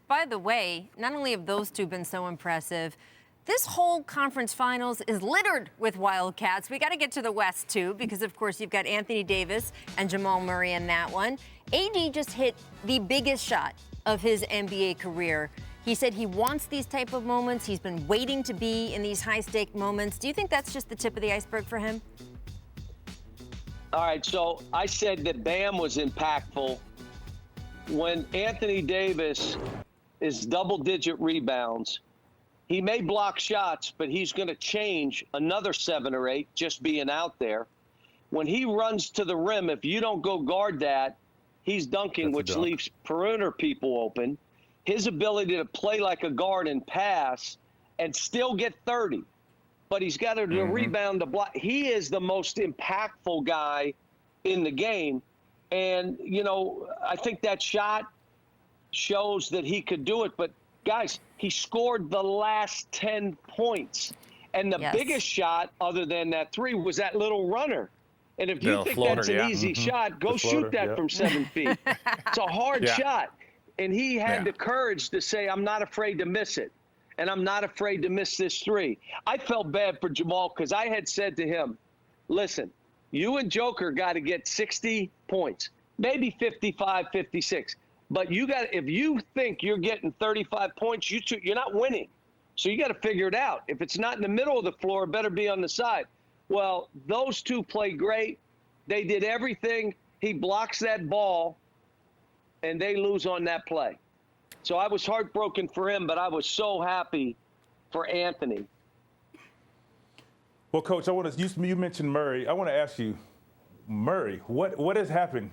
by the way, not only have those two been so impressive, this whole conference finals is littered with Wildcats. We got to get to the West, too, because, of course, you've got Anthony Davis and Jamal Murray in that one. AD just hit the biggest shot of his NBA career. He said he wants these type of moments. He's been waiting to be in these high-stake moments. Do you think that's just the tip of the iceberg for him? All right, so I said that Bam was impactful. When Anthony Davis is double-digit rebounds, he may block shots, but he's going to change another 7 or 8 just being out there. When he runs to the rim, if you don't go guard that, he's dunking, which leaves perimeter people open. His ability to play like a guard and pass and still get 30, but he's got to rebound to block. He is the most impactful guy in the game. And, you know, I think that shot shows that he could do it. But, guys, he scored the last 10 points. And the biggest shot, other than that 3, was that little runner. And if you think that's an easy shot, go shoot that from 7 feet. It's a hard shot. And he had the courage to say, I'm not afraid to miss it. And I'm not afraid to miss this 3. I felt bad for Jamal because I had said to him, listen, you and Joker got to get 60 points, maybe 55, 56. But you got, if you think you're getting 35 points, you're not winning. So you got to figure it out. If it's not in the middle of the floor, it better be on the side. Well, those two played great. They did everything. He blocks that ball, and they lose on that play. So I was heartbroken for him, but I was so happy for Anthony. Well, Coach, you mentioned Murray. I want to ask you, Murray, what has happened?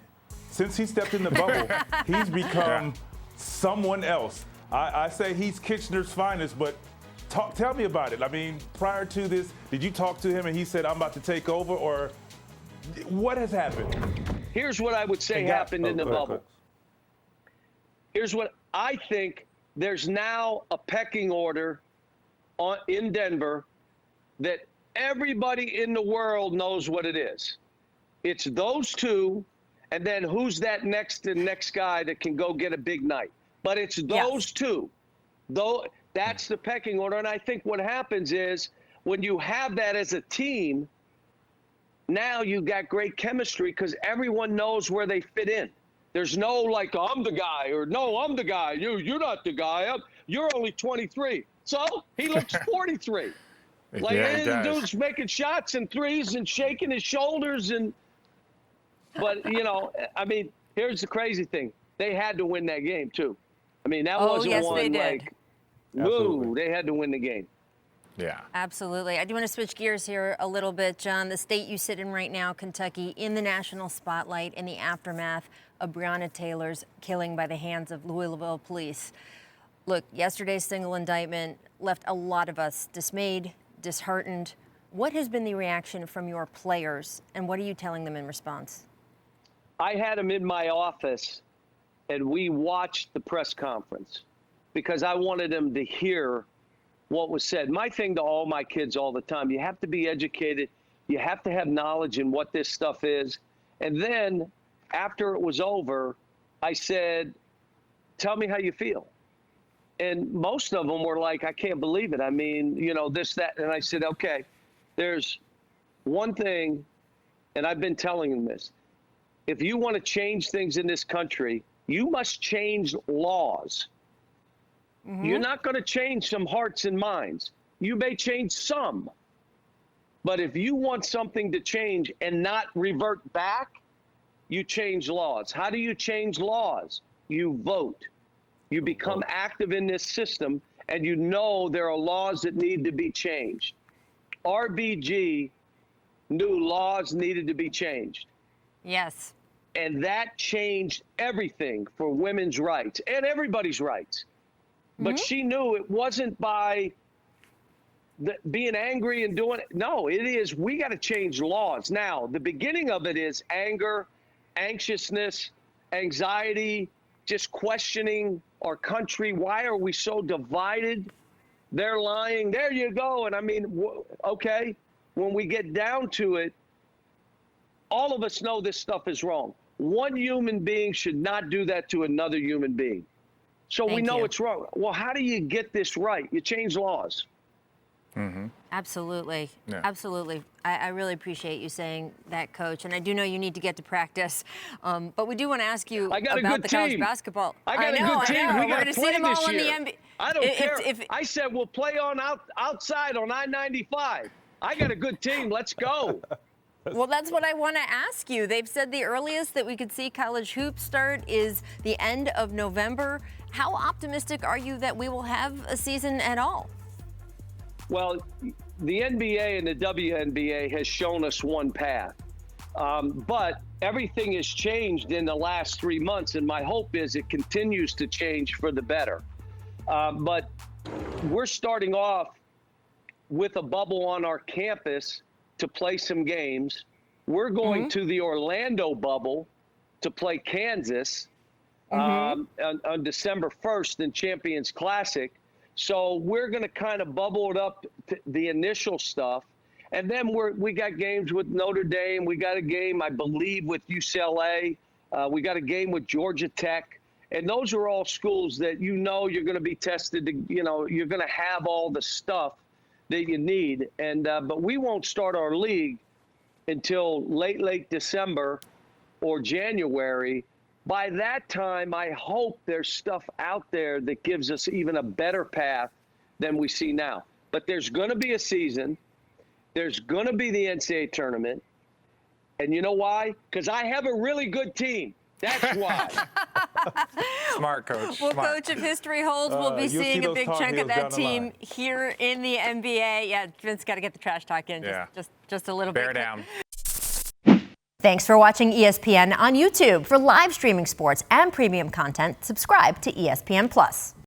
Since he stepped in the bubble, he's become someone else. I say he's Kitchener's finest, but tell me about it. I mean, prior to this, did you talk to him and he said, I'm about to take over, or what has happened? Here's what I would say happened in the bubble. Here's what I think. There's now a pecking order in Denver that everybody in the world knows what it is. It's those two, and then who's that next guy that can go get a big night. But it's those two. Though that's the pecking order. And I think what happens is when you have that as a team, now you got great chemistry because everyone knows where they fit in. There's no like, I'm the guy, or no, I'm the guy. You're not the guy. You're only 23. So he looks 43. Like, the dude's making shots and threes and shaking his shoulders. But, you know, I mean, here's the crazy thing. They had to win that game, too. I mean, that wasn't one like, woo, they had to win the game. Yeah. Absolutely. I do want to switch gears here a little bit, John. The state you sit in right now, Kentucky, in the national spotlight in the aftermath of Breonna Taylor's killing by the hands of Louisville police. Look, yesterday's single indictment left a lot of us dismayed, disheartened. What has been the reaction from your players, and what are you telling them in response? I had them in my office, and we watched the press conference because I wanted them to hear what was said. My thing to all my kids all the time, you have to be educated. You have to have knowledge in what this stuff is. And then after it was over, I said, tell me how you feel. And most of them were like, I can't believe it. I mean, you know, this, that. And I said, okay, there's one thing, and I've been telling them this. If you want to change things in this country, you must change laws. You're not going to change some hearts and minds. You may change some. But if you want something to change and not revert back, you change laws. How do you change laws? You vote. You become active in this system, and you know there are laws that need to be changed. RBG knew laws needed to be changed. Yes. And that changed everything for women's rights and everybody's rights. But she knew it wasn't by being angry and doing it. No, it is, we got to change laws. Now, the beginning of it is anger, anxiousness, anxiety, just questioning our country. Why are we so divided? They're lying. There you go. And I mean, okay, when we get down to it, all of us know this stuff is wrong. One human being should not do that to another human being. So we Thank know you. it's wrong. Well, how do you get this right? You change laws. Absolutely. Yeah. Absolutely. I really appreciate you saying that, Coach. And I do know you need to get to practice. But we do want to ask you I got a about good the college team. basketball. I got a know, good team. I know. We We're got going to to see play them this all in year. the NBA. I don't care. I said we'll play on outside on I-95. I got a good team. Let's go. Well, that's what I want to ask you. They've said the earliest that we could see college hoops start is the end of November. How optimistic are you that we will have a season at all? Well, the NBA and the WNBA has shown us one path. But everything has changed in the last 3 months, and my hope is it continues to change for the better. But we're starting off with a bubble on our campus to play some games. We're going to the Orlando bubble to play Kansas on December 1st in Champions Classic. So we're going to kind of bubble it up to the initial stuff. And then we got games with Notre Dame. We got a game, I believe, with UCLA. We got a game with Georgia Tech. And those are all schools that you're going to be tested. You're going to have all the stuff that you need. And but we won't start our league until late December or January. By that time, I hope there's stuff out there that gives us even a better path than we see now. But there's going to be a season. There's going to be the NCAA tournament. And you know why? Because I have a really good team. That's why. Smart, Coach. Well, Smart. Coach, if history holds, we'll be you'll see seeing a those big Tar chunk of Heels that down the team line. here in the NBA. Yeah, Vince got to get the trash talk in Yeah. just a little Bear bit. down. Thanks for watching ESPN on YouTube. For live streaming sports and premium content, subscribe to ESPN+.